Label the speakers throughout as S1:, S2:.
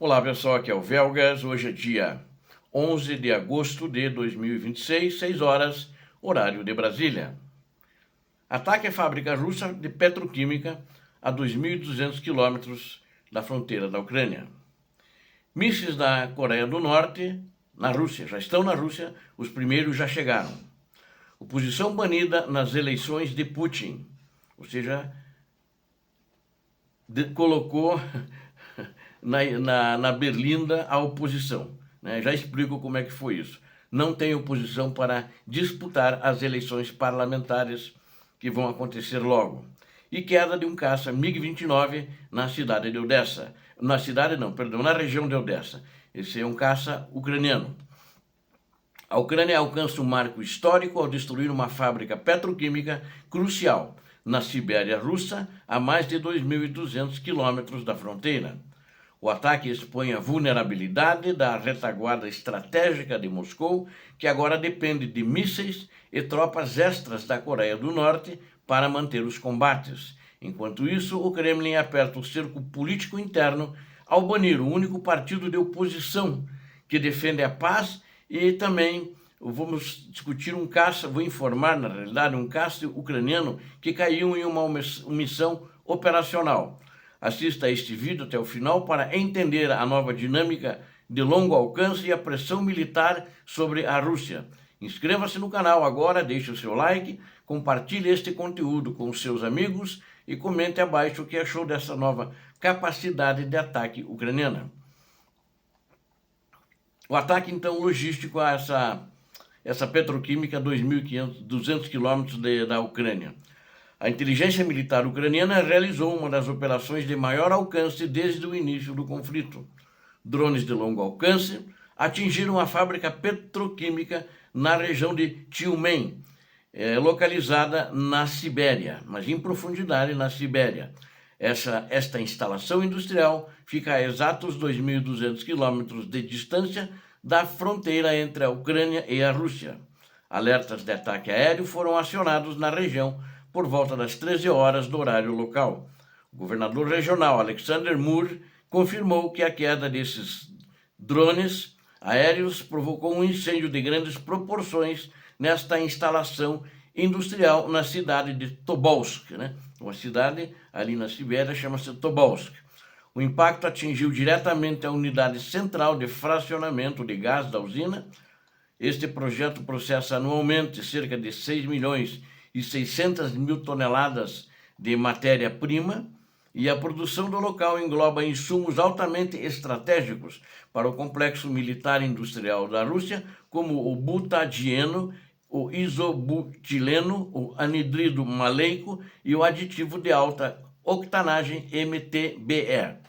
S1: Olá pessoal, aqui é o Velgas. Hoje é dia 11 de agosto de 2026, 6 horas, horário de Brasília. Ataque à fábrica russa de petroquímica a 2.200 quilômetros da fronteira da Ucrânia. Mísseis da Coreia do Norte na Rússia, já estão na Rússia, os primeiros já chegaram. Oposição banida nas eleições de Putin, ou seja, colocou na berlinda a oposição. Né? Já explico como é que foi isso. Não tem oposição para disputar as eleições parlamentares que vão acontecer logo. E queda de um caça MiG-29 na cidade de Odessa. Na cidade não, perdão, na região de Odessa. Esse é um caça ucraniano. A Ucrânia alcança um marco histórico ao destruir uma fábrica petroquímica crucial na Sibéria russa, a mais de 2.200 quilômetros da fronteira. O ataque expõe a vulnerabilidade da retaguarda estratégica de Moscou, que agora depende de mísseis e tropas extras da Coreia do Norte para manter os combates. Enquanto isso, o Kremlin aperta o cerco político interno ao banir o único partido de oposição que defende a paz e também vamos discutir um caça, vou informar na realidade, um caça ucraniano que caiu em uma missão operacional. Assista a este vídeo até o final para entender a nova dinâmica de longo alcance e a pressão militar sobre a Rússia. Inscreva-se no canal agora, deixe o seu like, compartilhe este conteúdo com os seus amigos e comente abaixo o que achou dessa nova capacidade de ataque ucraniana. O ataque, então, logístico a essa petroquímica a 2.200 quilômetros da Ucrânia. A inteligência militar ucraniana realizou uma das operações de maior alcance desde o início do conflito. Drones de longo alcance atingiram a fábrica petroquímica na região de Tyumen, localizada na Sibéria, mas em profundidade na Sibéria. Esta instalação industrial fica a exatos 2.200 quilômetros de distância da fronteira entre a Ucrânia e a Rússia. Alertas de ataque aéreo foram acionados na região por volta das 13 horas do horário local. O governador regional Alexander Moore confirmou que a queda desses drones aéreos provocou um incêndio de grandes proporções nesta instalação industrial na cidade de Tobolsk, né? Uma cidade ali na Sibéria chama-se Tobolsk. O impacto atingiu diretamente a unidade central de fracionamento de gás da usina. Este projeto processa anualmente cerca de 6.600.000 toneladas de matéria-prima e a produção do local engloba insumos altamente estratégicos para o complexo militar industrial da Rússia, como o butadieno, o isobutileno, o anidrido maleico e o aditivo de alta octanagem MTBE.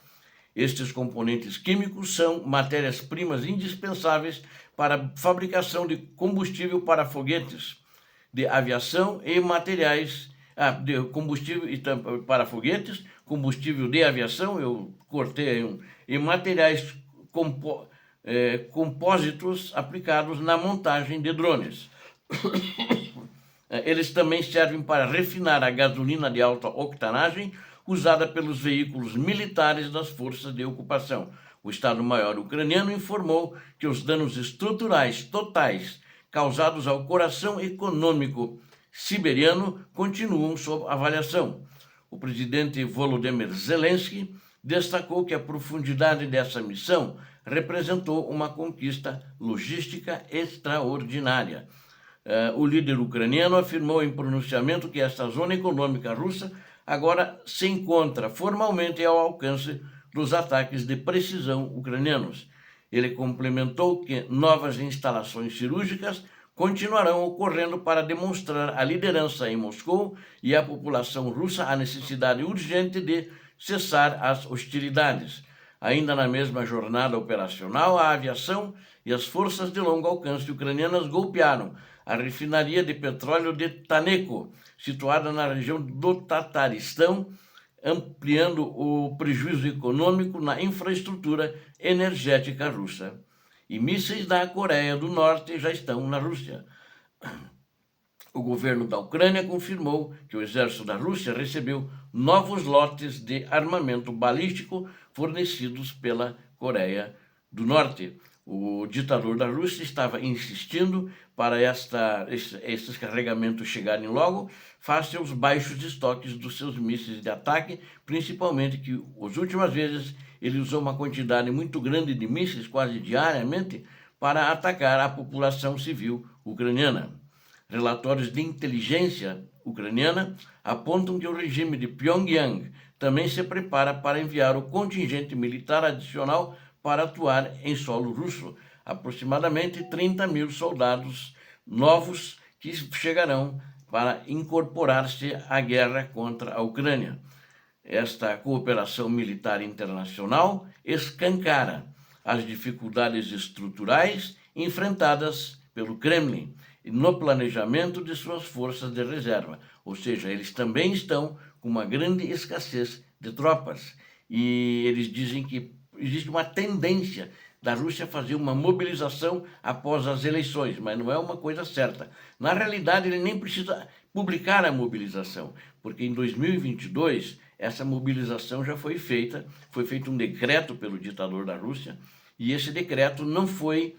S1: Estes componentes químicos são matérias-primas indispensáveis para a fabricação de combustível para foguetes de aviação e materiais de combustível para foguetes, combustível de aviação, eu cortei e materiais compósitos aplicados na montagem de drones. Eles também servem para refinar a gasolina de alta octanagem usada pelos veículos militares das forças de ocupação. O Estado-Maior ucraniano informou que os danos estruturais totais causados ao coração econômico siberiano continuam sob avaliação. O presidente Volodymyr Zelensky destacou que a profundidade dessa missão representou uma conquista logística extraordinária. O líder ucraniano afirmou em pronunciamento que esta zona econômica russa agora se encontra formalmente ao alcance dos ataques de precisão ucranianos. Ele complementou que novas instalações cirúrgicas continuarão ocorrendo para demonstrar à liderança em Moscou e à população russa a necessidade urgente de cessar as hostilidades. Ainda na mesma jornada operacional, a aviação e as forças de longo alcance ucranianas golpearam a refinaria de petróleo de Taneco, situada na região do Tataristão, ampliando o prejuízo econômico na infraestrutura energética russa. E mísseis da Coreia do Norte já estão na Rússia. O governo da Ucrânia confirmou que o exército da Rússia recebeu novos lotes de armamento balístico fornecidos pela Coreia do Norte. O ditador da Rússia estava insistindo para esses carregamentos chegarem logo, face aos baixos estoques dos seus mísseis de ataque, principalmente que as últimas vezes ele usou uma quantidade muito grande de mísseis, quase diariamente, para atacar a população civil ucraniana. Relatórios de inteligência ucraniana apontam que o regime de Pyongyang também se prepara para enviar o contingente militar adicional para atuar em solo russo, aproximadamente 30 mil soldados novos que chegarão para incorporar-se à guerra contra a Ucrânia. Esta cooperação militar internacional escancara as dificuldades estruturais enfrentadas pelo Kremlin no planejamento de suas forças de reserva, ou seja, eles também estão com uma grande escassez de tropas e eles dizem que existe uma tendência da Rússia fazer uma mobilização após as eleições, mas não é uma coisa certa. Na realidade, ele nem precisa publicar a mobilização, porque em 2022 essa mobilização já foi feito um decreto pelo ditador da Rússia, e esse decreto não foi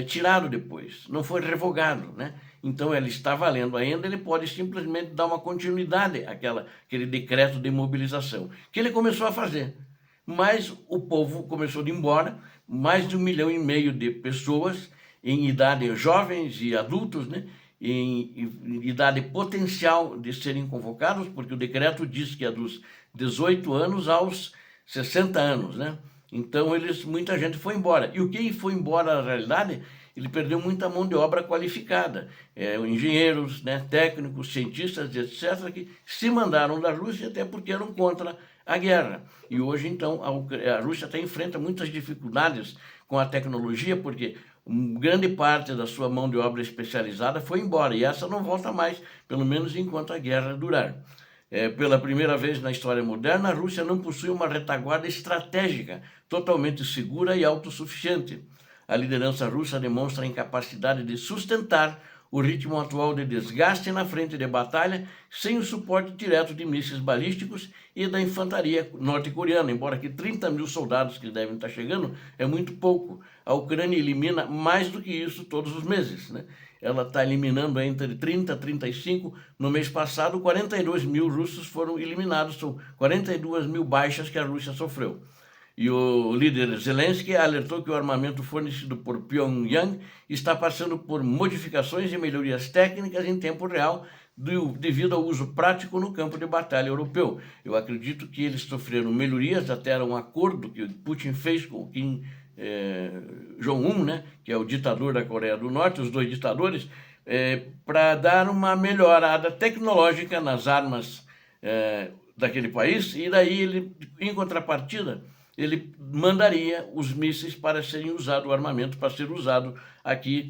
S1: tirado depois, não foi revogado, né? Então ele está valendo ainda, ele pode simplesmente dar uma continuidade àquele decreto de mobilização, que ele começou a fazer. Mas o povo começou a ir embora, mais de 1,5 milhão de pessoas em idade, jovens e adultos, né? Em idade potencial de serem convocados, porque o decreto diz que é dos 18 anos aos 60 anos, né? Então muita gente foi embora. E o que foi embora, na realidade, ele perdeu muita mão de obra qualificada. Engenheiros, né, técnicos, cientistas, etc., que se mandaram da Rússia até porque eram contra a guerra. E hoje, então, a Rússia enfrenta muitas dificuldades com a tecnologia, porque grande parte da sua mão de obra especializada foi embora, e essa não volta mais, pelo menos enquanto a guerra durar. Pela primeira vez na história moderna, a Rússia não possui uma retaguarda estratégica totalmente segura e autossuficiente. A liderança russa demonstra a incapacidade de sustentar o ritmo atual de desgaste na frente de batalha sem o suporte direto de mísseis balísticos e da infantaria norte-coreana, embora que 30 mil soldados que devem estar chegando é muito pouco. A Ucrânia elimina mais do que isso todos os meses, né? Ela está eliminando entre 30 e 35. No mês passado, 42 mil russos foram eliminados, são 42 mil baixas que a Rússia sofreu. E o líder Zelensky alertou que o armamento fornecido por Pyongyang está passando por modificações e melhorias técnicas em tempo real devido ao uso prático no campo de batalha europeu. Eu acredito que eles sofreram melhorias, até era um acordo que Putin fez com o Kim Jong-un, né, que é o ditador da Coreia do Norte, os dois ditadores, para dar uma melhorada tecnológica nas armas daquele país, e daí ele, em contrapartida, ele mandaria os mísseis para serem usados, o armamento para ser usado aqui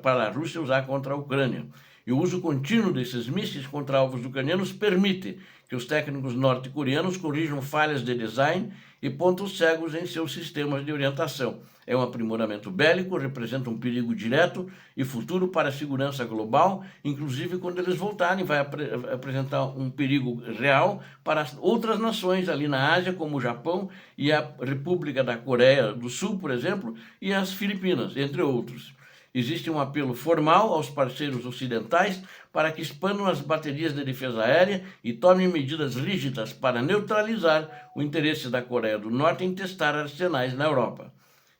S1: para a Rússia usar contra a Ucrânia. E o uso contínuo desses mísseis contra alvos ucranianos permite que os técnicos norte-coreanos corrijam falhas de design e pontos cegos em seus sistemas de orientação. É um aprimoramento bélico, representa um perigo direto e futuro para a segurança global, inclusive quando eles voltarem, vai apresentar um perigo real para outras nações ali na Ásia, como o Japão e a República da Coreia do Sul, por exemplo, e as Filipinas, entre outros. Existe um apelo formal aos parceiros ocidentais para que expandam as baterias de defesa aérea e tomem medidas rígidas para neutralizar o interesse da Coreia do Norte em testar arsenais na Europa.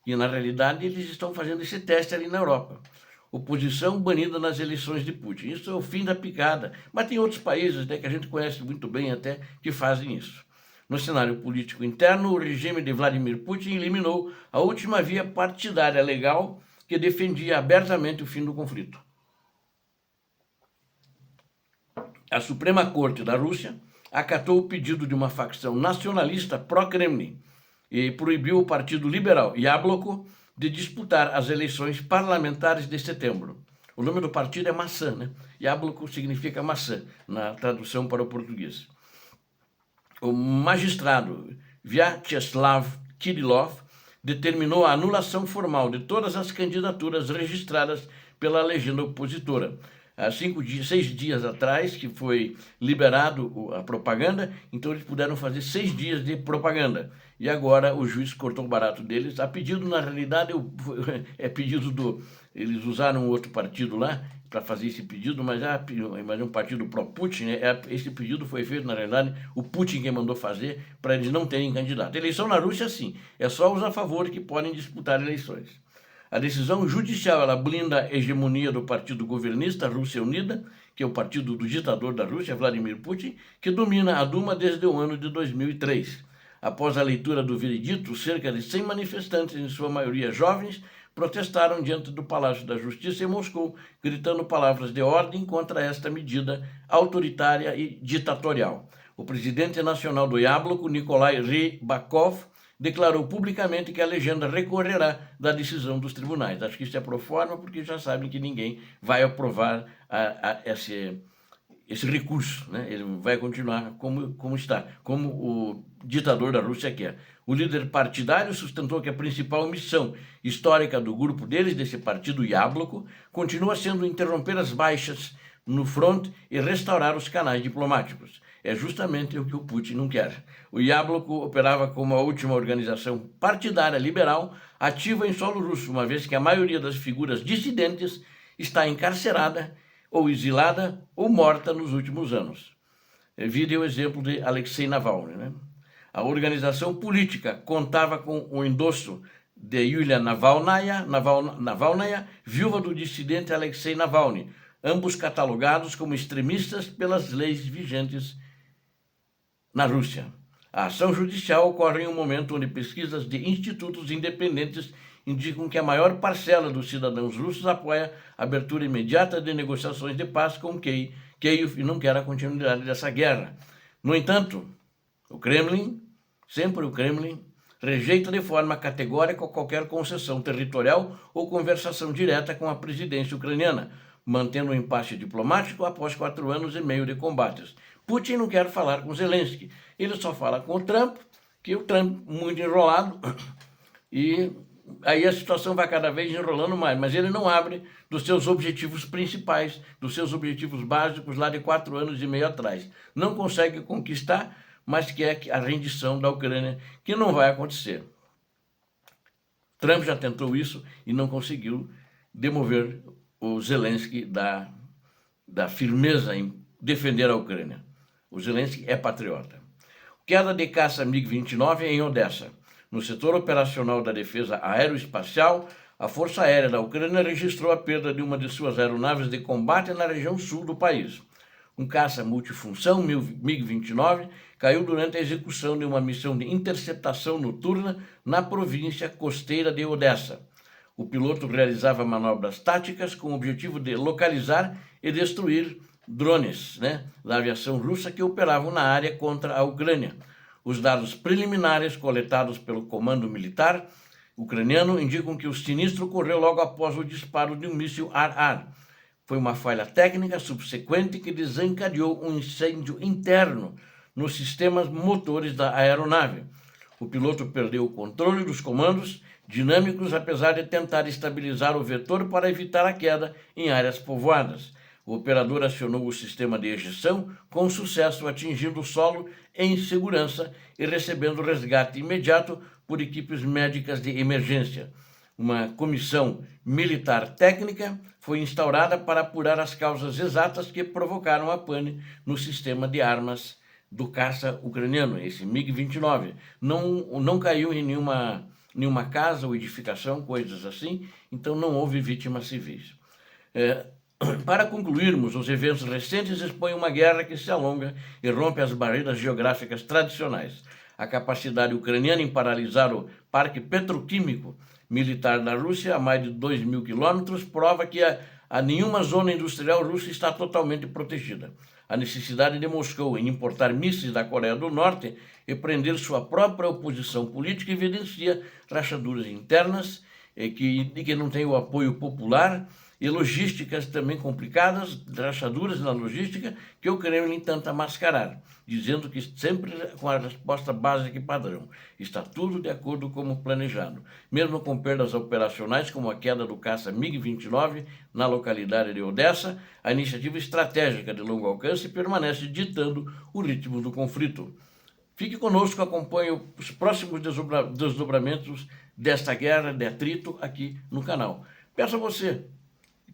S1: E, na realidade, eles estão fazendo esse teste ali na Europa. Oposição banida nas eleições de Putin. Isso é o fim da picada. Mas tem outros países, né, que a gente conhece muito bem até, que fazem isso. No cenário político interno, o regime de Vladimir Putin eliminou a última via partidária legal que defendia abertamente o fim do conflito. A Suprema Corte da Rússia acatou o pedido de uma facção nacionalista pró-Kremlin e proibiu o Partido Liberal Yabloko de disputar as eleições parlamentares de setembro. O nome do partido é maçã, né? Yabloko significa maçã, na tradução para o português. O magistrado Vyacheslav Kirillov determinou a anulação formal de todas as candidaturas registradas pela legenda opositora. há 6 dias atrás, que foi liberado a propaganda, então eles puderam fazer 6 dias de propaganda. E agora o juiz cortou o barato deles, a pedido, na realidade, é pedido do... Eles usaram outro partido lá para fazer esse pedido, mas é um partido pró-Putin, né? Esse pedido foi feito, na realidade, o Putin que mandou fazer para eles não terem candidato. Eleição na Rússia, sim, é só os a favor que podem disputar eleições. A decisão judicial, ela blinda a hegemonia do partido governista Rússia Unida, que é o partido do ditador da Rússia, Vladimir Putin, que domina a Duma desde o ano de 2003. Após a leitura do veredito, cerca de 100 manifestantes, em sua maioria jovens, protestaram diante do Palácio da Justiça em Moscou, gritando palavras de ordem contra esta medida autoritária e ditatorial. O presidente nacional do Yabloko, Nikolai Rybakov, declarou publicamente que a legenda recorrerá da decisão dos tribunais. Acho que isso é pro forma, porque já sabem que ninguém vai aprovar esse recurso, né? Ele vai continuar como está, como o ditador da Rússia quer. O líder partidário sustentou que a principal missão histórica do grupo deles, desse partido Yabloko, continua sendo interromper as baixas no fronte e restaurar os canais diplomáticos. É justamente o que o Putin não quer. O Yabloko operava como a última organização partidária liberal ativa em solo russo, uma vez que a maioria das figuras dissidentes está encarcerada ou exilada ou morta nos últimos anos. Vide o exemplo de Alexei Navalny, né? A organização política contava com o endosso de Yulia Navalnaya, viúva do dissidente Alexei Navalny, ambos catalogados como extremistas pelas leis vigentes na Rússia. A ação judicial ocorre em um momento onde pesquisas de institutos independentes indicam que a maior parcela dos cidadãos russos apoia a abertura imediata de negociações de paz com Kiev e não quer a continuidade dessa guerra. No entanto, o Kremlin, sempre o Kremlin, rejeita de forma categórica qualquer concessão territorial ou conversação direta com a presidência ucraniana, mantendo um impasse diplomático após 4 anos e meio de combates. Putin não quer falar com Zelensky, ele só fala com o Trump, que o Trump muito enrolado, e aí a situação vai cada vez enrolando mais, mas ele não abre dos seus objetivos principais, dos seus objetivos básicos lá de 4 anos e meio atrás. Não consegue conquistar, mas quer a rendição da Ucrânia, que não vai acontecer. Trump já tentou isso e não conseguiu demover o Zelensky da firmeza em defender a Ucrânia. O Zelensky é patriota. Queda de caça MiG-29 em Odessa. No setor operacional da defesa aeroespacial, a Força Aérea da Ucrânia registrou a perda de uma de suas aeronaves de combate na região sul do país. Um caça multifunção MiG-29 caiu durante a execução de uma missão de interceptação noturna na província costeira de Odessa. O piloto realizava manobras táticas com o objetivo de localizar e destruir drones, da aviação russa que operavam na área contra a Ucrânia. Os dados preliminares coletados pelo comando militar ucraniano indicam que o sinistro ocorreu logo após o disparo de um míssil ar-ar. Foi uma falha técnica subsequente que desencadeou um incêndio interno nos sistemas motores da aeronave. O piloto perdeu o controle dos comandos dinâmicos, apesar de tentar estabilizar o vetor para evitar a queda em áreas povoadas. O operador acionou o sistema de ejeção com sucesso, atingindo o solo em segurança e recebendo resgate imediato por equipes médicas de emergência. Uma comissão militar técnica foi instaurada para apurar as causas exatas que provocaram a pane no sistema de armas do caça ucraniano, esse MiG-29. Não caiu em nenhuma casa ou edificação, coisas assim, então não houve vítimas civis. Para concluirmos, os eventos recentes expõem uma guerra que se alonga e rompe as barreiras geográficas tradicionais. A capacidade ucraniana em paralisar o parque petroquímico militar da Rússia a mais de 2.000 quilômetros prova que a nenhuma zona industrial russa está totalmente protegida. A necessidade de Moscou em importar mísseis da Coreia do Norte e prender sua própria oposição política evidencia rachaduras internas que não têm o apoio popular e logísticas também complicadas, rachaduras na logística, que o Kremlin tenta mascarar, dizendo que sempre com a resposta básica e padrão. Está tudo de acordo como planejado. Mesmo com perdas operacionais, como a queda do caça MiG-29 na localidade de Odessa, a iniciativa estratégica de longo alcance permanece ditando o ritmo do conflito. Fique conosco, acompanhe os próximos desdobramentos desta guerra de atrito aqui no canal. Peço a você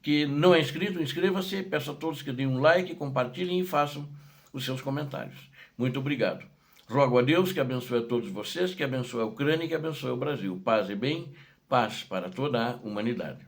S1: que não é inscrito, inscreva-se, peço a todos que deem um like, compartilhem e façam os seus comentários. Muito obrigado. Rogo a Deus que abençoe a todos vocês, que abençoe a Ucrânia e que abençoe o Brasil. Paz e bem, paz para toda a humanidade.